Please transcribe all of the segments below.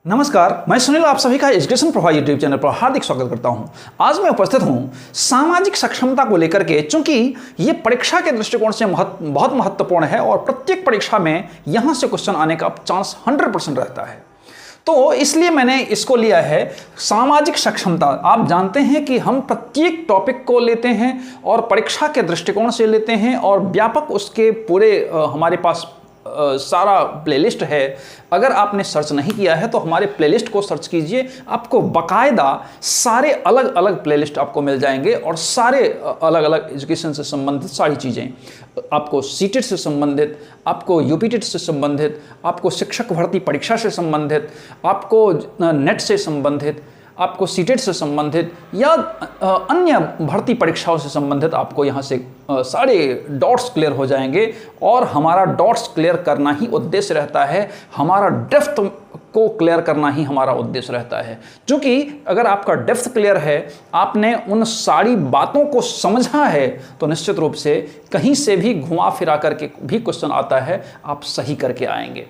नमस्कार, मैं सुनील आप सभी का एजुकेशन प्रवाह यूट्यूब चैनल पर हार्दिक स्वागत करता हूं। आज मैं उपस्थित हूं सामाजिक सक्षमता को लेकर के, चूंकि ये परीक्षा के दृष्टिकोण से बहुत महत्वपूर्ण है और प्रत्येक परीक्षा में यहां से क्वेश्चन आने का चांस 100% रहता है। तो इसलिए मैंने इसको लिया है सामाजिक सक्षमता। आप जानते हैं कि हम प्रत्येक टॉपिक को लेते हैं और परीक्षा के दृष्टिकोण से लेते हैं और व्यापक उसके पूरे हमारे पास सारा प्लेलिस्ट है। अगर आपने सर्च नहीं किया है तो हमारे प्लेलिस्ट को सर्च कीजिए, आपको बाकायदा सारे अलग अलग प्लेलिस्ट आपको मिल जाएंगे और सारे अलग अलग एजुकेशन से संबंधित सारी चीज़ें, आपको सीटेट से संबंधित, आपको यूपीटेट से संबंधित, आपको शिक्षक भर्ती परीक्षा से संबंधित, आपको नेट से संबंधित, आपको सीटेट से संबंधित या अन्य भर्ती परीक्षाओं से संबंधित आपको यहाँ से सारे डॉट्स क्लियर हो जाएंगे। और हमारा डॉट्स क्लियर करना ही उद्देश्य रहता है, हमारा डेप्थ को क्लियर करना ही हमारा उद्देश्य रहता है। क्योंकि अगर आपका डेप्थ क्लियर है, आपने उन सारी बातों को समझा है, तो निश्चित रूप से कहीं से भी घुमा फिरा करके भी क्वेश्चन आता है, आप सही करके आएंगे।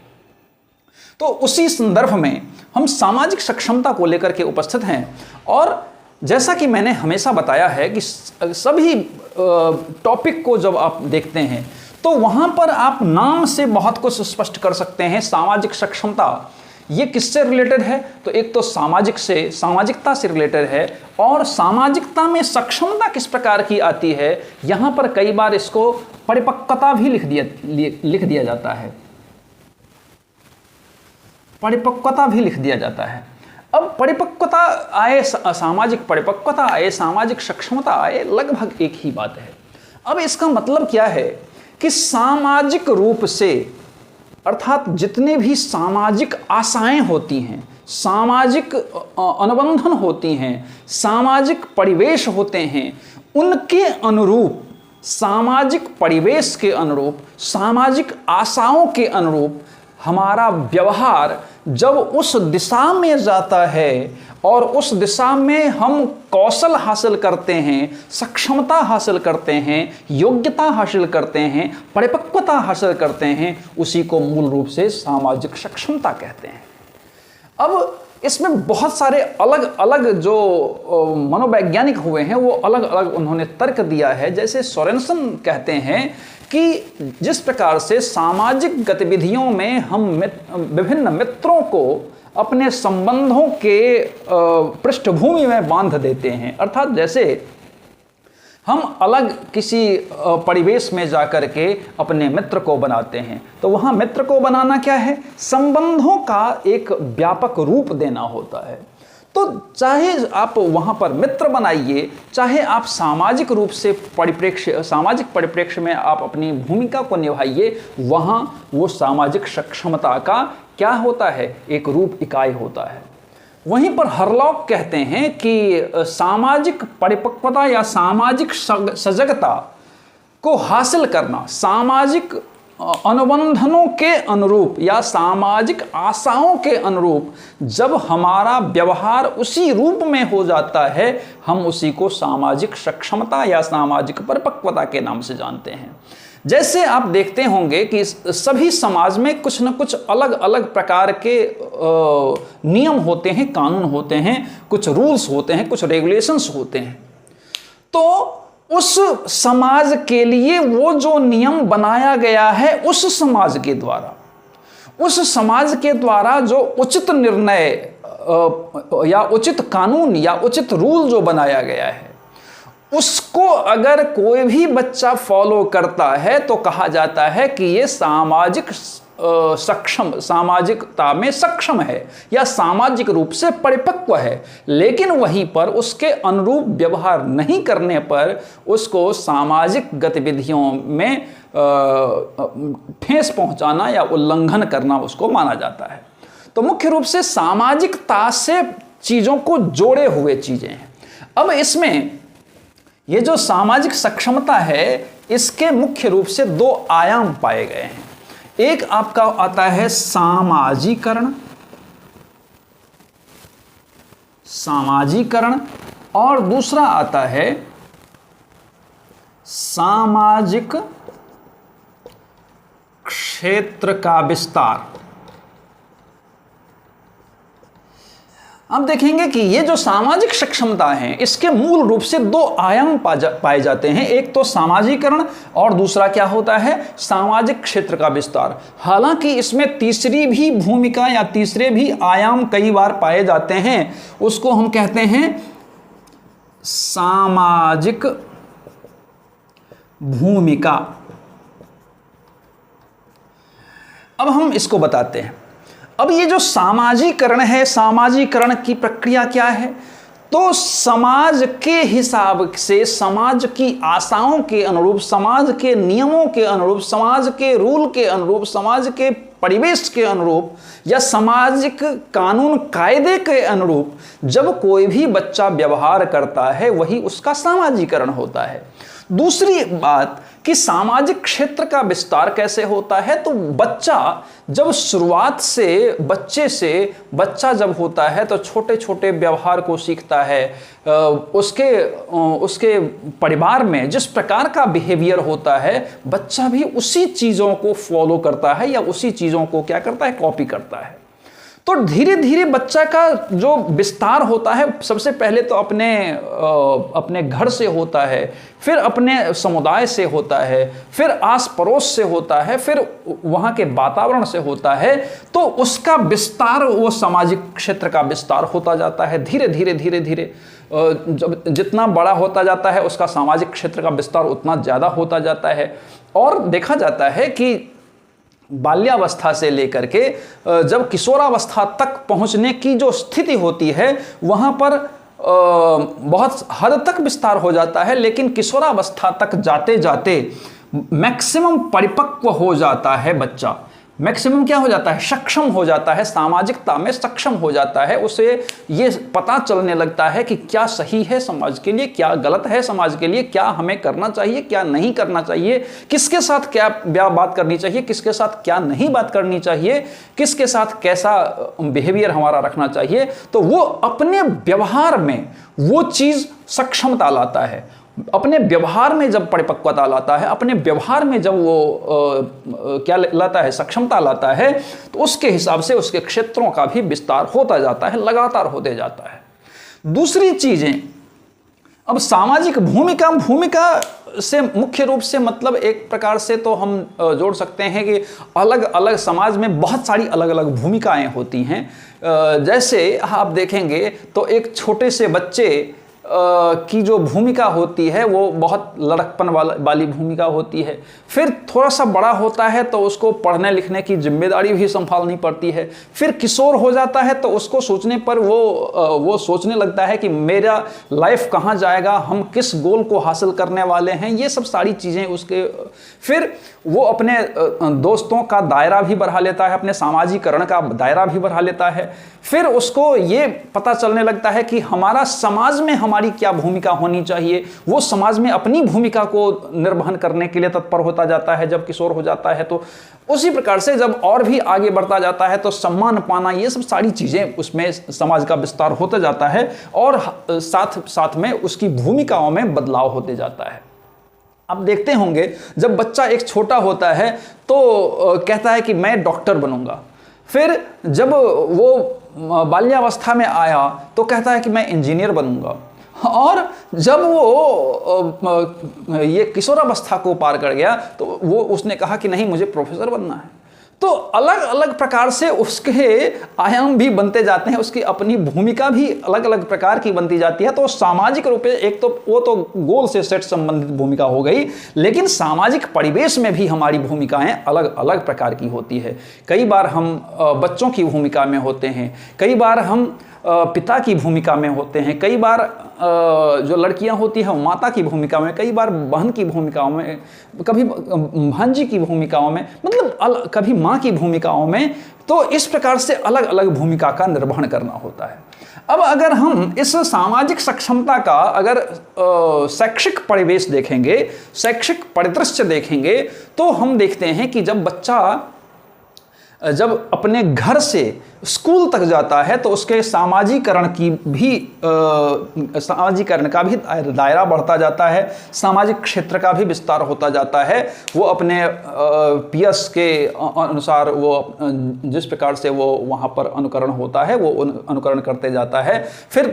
तो उसी संदर्भ में हम सामाजिक सक्षमता को लेकर के उपस्थित हैं। और जैसा कि मैंने हमेशा बताया है कि सभी टॉपिक को जब आप देखते हैं तो वहाँ पर आप नाम से बहुत कुछ स्पष्ट कर सकते हैं। सामाजिक सक्षमता ये किससे रिलेटेड है? तो एक तो सामाजिकता से रिलेटेड है। और सामाजिकता में सक्षमता किस प्रकार की आती है, यहाँ पर कई बार इसको परिपक्वता भी लिख दिया जाता है। परिपक्वता भी लिख दिया जाता है। अब परिपक्वता आए, सामाजिक परिपक्वता आए, सामाजिक सक्षमता आए, लगभग एक ही बात है। अब इसका मतलब क्या है कि सामाजिक रूप से, अर्थात जितने भी सामाजिक आशाएं होती हैं, सामाजिक अनुबंधन होती हैं, सामाजिक परिवेश होते हैं, उनके अनुरूप, सामाजिक परिवेश के अनुरूप, सामाजिक आशाओं के अनुरूप हमारा व्यवहार जब उस दिशा में जाता है और उस दिशा में हम कौशल हासिल करते हैं, सक्षमता हासिल करते हैं, योग्यता हासिल करते हैं, परिपक्वता हासिल करते हैं, उसी को मूल रूप से सामाजिक सक्षमता कहते हैं। अब इसमें बहुत सारे अलग अलग जो मनोवैज्ञानिक हुए हैं वो अलग अलग उन्होंने तर्क दिया है। जैसे सोरेनसन कहते हैं कि जिस प्रकार से सामाजिक गतिविधियों में हम विभिन्न मित्रों को अपने संबंधों के पृष्ठभूमि में बांध देते हैं, अर्थात जैसे हम अलग किसी परिवेश में जाकर के अपने मित्र को बनाते हैं, तो वहाँ मित्र को बनाना क्या है? संबंधों का एक व्यापक रूप देना होता है। तो चाहे आप वहाँ पर मित्र बनाइए, चाहे आप सामाजिक रूप से सामाजिक परिप्रेक्ष्य में आप अपनी भूमिका को निभाइए, वहाँ वो सामाजिक सक्षमता का क्या होता है? एक रूप इकाई होता है। वहीं पर हरलॉक कहते हैं कि सामाजिक परिपक्वता या सामाजिक सजगता को हासिल करना सामाजिक अनुबंधनों के अनुरूप या सामाजिक आशाओं के अनुरूप जब हमारा व्यवहार उसी रूप में हो जाता है, हम उसी को सामाजिक सक्षमता या सामाजिक परिपक्वता के नाम से जानते हैं। जैसे आप देखते होंगे कि सभी समाज में कुछ न कुछ अलग अलग प्रकार के नियम होते हैं, कानून होते हैं, कुछ रूल्स होते हैं, कुछ रेगुलेशंस होते हैं। तो उस समाज के लिए वो जो नियम बनाया गया है, उस समाज के द्वारा जो उचित निर्णय या उचित कानून या उचित रूल जो बनाया गया है, उसको अगर कोई भी बच्चा फॉलो करता है तो कहा जाता है कि ये सामाजिकता में सक्षम है या सामाजिक रूप से परिपक्व है। लेकिन वहीं पर उसके अनुरूप व्यवहार नहीं करने पर उसको सामाजिक गतिविधियों में ठेस पहुंचाना या उल्लंघन करना उसको माना जाता है। तो मुख्य रूप से सामाजिकता से चीज़ों को जोड़े हुए चीज़ें हैं। अब इसमें ये जो सामाजिक सक्षमता है, इसके मुख्य रूप से दो आयाम पाए गए हैं। एक आपका आता है सामाजीकरण और दूसरा आता है सामाजिक क्षेत्र का विस्तार। अब देखेंगे कि ये जो सामाजिक सक्षमता है इसके मूल रूप से दो आयाम पाए जाते हैं। एक तो सामाजिकरण और दूसरा क्या होता है, सामाजिक क्षेत्र का विस्तार। हालांकि इसमें तीसरी भी भूमिका या तीसरे भी आयाम कई बार पाए जाते हैं, उसको हम कहते हैं सामाजिक भूमिका। अब हम इसको बताते हैं। अब ये जो सामाजिकरण है, सामाजिकरण की प्रक्रिया क्या है, तो समाज के हिसाब से, समाज की आशाओं के अनुरूप, समाज के नियमों के अनुरूप, समाज के रूल के अनुरूप, समाज के परिवेश के अनुरूप या सामाजिक कानून कायदे के अनुरूप जब कोई भी बच्चा व्यवहार करता है वही उसका सामाजिकरण होता है। दूसरी बात कि सामाजिक क्षेत्र का विस्तार कैसे होता है, तो बच्चा जब शुरुआत से, बच्चा जब होता है तो छोटे छोटे व्यवहार को सीखता है। उसके परिवार में जिस प्रकार का बिहेवियर होता है बच्चा भी उसी चीज़ों को फॉलो करता है या उसी चीज़ों को क्या करता है, कॉपी करता है। तो धीरे धीरे बच्चा का जो विस्तार होता है सबसे पहले तो अपने घर से होता है, फिर अपने समुदाय से होता है, फिर आस पड़ोस से होता है, फिर वहाँ के वातावरण से होता है। तो उसका विस्तार वो सामाजिक क्षेत्र का विस्तार होता जाता है। धीरे धीरे धीरे धीरे जब जितना बड़ा होता जाता है उसका सामाजिक क्षेत्र का विस्तार उतना ज़्यादा होता जाता है। और देखा जाता है कि बाल्यावस्था से लेकर के जब किशोरावस्था तक पहुंचने की जो स्थिति होती है वहां पर बहुत हद तक विस्तार हो जाता है, लेकिन किशोरावस्था तक जाते जाते मैक्सिमम परिपक्व हो जाता है बच्चा। मैक्सिमम क्या हो जाता है, सक्षम हो जाता है, सामाजिकता में सक्षम हो जाता है। उसे ये पता चलने लगता है कि क्या सही है समाज के लिए, क्या गलत है समाज के लिए, क्या हमें करना चाहिए, क्या नहीं करना चाहिए, किसके साथ क्या बात करनी चाहिए, किसके साथ क्या नहीं बात करनी चाहिए, किसके साथ कैसा बिहेवियर हमारा रखना चाहिए। तो वो अपने व्यवहार में वो चीज़ सक्षमता लाता है। अपने व्यवहार में जब परिपक्वता लाता है, अपने व्यवहार में जब वो क्या लाता है, सक्षमता लाता है, तो उसके हिसाब से उसके क्षेत्रों का भी विस्तार होता जाता है, लगातार होते जाता है। दूसरी चीजें, अब सामाजिक भूमिका से मुख्य रूप से मतलब एक प्रकार से तो हम जोड़ सकते हैं कि अलग अलग समाज में बहुत सारी अलग अलग भूमिकाएं होती हैं। जैसे आप देखेंगे तो एक छोटे से बच्चे की जो भूमिका होती है वो बहुत लड़कपन वाली भूमिका होती है। फिर थोड़ा सा बड़ा होता है तो उसको पढ़ने लिखने की जिम्मेदारी भी संभालनी पड़ती है। फिर किशोर हो जाता है तो उसको सोचने पर वो सोचने लगता है कि मेरा लाइफ कहाँ जाएगा, हम किस गोल को हासिल करने वाले हैं, ये सब सारी चीज़ें उसके। फिर वो अपने दोस्तों का दायरा भी बढ़ा लेता है, अपने सामाजिकरण का दायरा भी बढ़ा लेता है। फिर उसको ये पता चलने लगता है कि हमारा समाज में हमारी क्या भूमिका होनी चाहिए। वो समाज में अपनी भूमिका को निर्वहन करने के लिए तत्पर होता जाता है जब किशोर हो जाता है। तो उसी प्रकार से जब और भी आगे बढ़ता जाता है तो सम्मान पाना, ये सब सारी चीज़ें उसमें समाज का विस्तार होता जाता है और साथ साथ में उसकी भूमिकाओं में बदलाव होते जाता है। आप देखते होंगे जब बच्चा एक छोटा होता है तो कहता है कि मैं डॉक्टर बनूंगा। फिर जब वो बाल्यावस्था में आया तो कहता है कि मैं इंजीनियर बनूंगा। और जब वो ये किशोरावस्था को पार कर गया तो वो उसने कहा कि नहीं, मुझे प्रोफेसर बनना है। तो अलग अलग प्रकार से उसके आयाम भी बनते जाते हैं, उसकी अपनी भूमिका भी अलग अलग प्रकार की बनती जाती है। तो सामाजिक रूप से एक तो वो तो गोल से सेट संबंधित भूमिका हो गई, लेकिन सामाजिक परिवेश में भी हमारी भूमिकाएं अलग अलग प्रकार की होती है। कई बार हम बच्चों की भूमिका में होते हैं, कई बार हम पिता की भूमिका में होते हैं, कई बार जो लड़कियां होती हैं माता की भूमिका में, कई बार बहन की भूमिकाओं में, कभी भांजी की भूमिकाओं में, मतलब कभी माँ की भूमिकाओं में। तो इस प्रकार से अलग अलग भूमिका का निर्वहन करना होता है। अब अगर हम इस सामाजिक सक्षमता का अगर शैक्षिक परिवेश देखेंगे, शैक्षिक परिदृश्य देखेंगे, तो हम देखते हैं कि जब बच्चा जब अपने घर से स्कूल तक जाता है तो उसके सामाजिकरण का भी दायरा बढ़ता जाता है, सामाजिक क्षेत्र का भी विस्तार होता जाता है। वो अपने पीएस के अनुसार वो जिस प्रकार से वो वहाँ पर अनुकरण होता है वो अनुकरण करते जाता है, फिर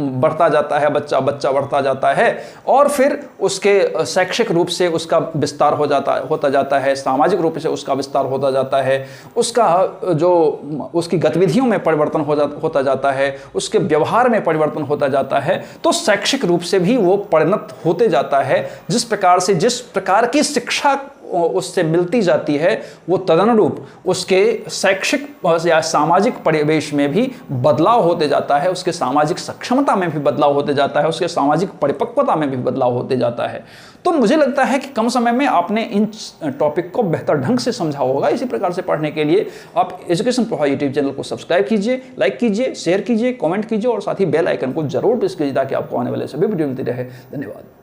बढ़ता जाता है, बच्चा बढ़ता जाता है और फिर उसके शैक्षिक रूप से उसका विस्तार होता जाता है, सामाजिक रूप से उसका विस्तार होता जाता है, उसकी गतिविधियों में परिवर्तन होता जाता है, उसके व्यवहार में परिवर्तन होता जाता है। तो शैक्षिक रूप से भी वो परिणत होते जाता है। जिस प्रकार की शिक्षा उससे मिलती जाती है वो तदनुरूप उसके शैक्षिक या सामाजिक परिवेश में भी बदलाव होते जाता है, उसके सामाजिक सक्षमता में भी बदलाव होते जाता है, उसके सामाजिक परिपक्वता में भी बदलाव होते जाता है। तो मुझे लगता है कि कम समय में आपने इन टॉपिक को बेहतर ढंग से समझा होगा। इसी प्रकार से पढ़ने के लिए आप एजुकेशन प्रवाह यूट्यूब चैनल को सब्सक्राइब कीजिए, लाइक कीजिए, शेयर कीजिए, कमेंट कीजिए और साथ ही बेल आइकन को जरूर प्रेस कीजिए ताकि आपको आने वाले सभी वीडियो मिलती रहे। धन्यवाद।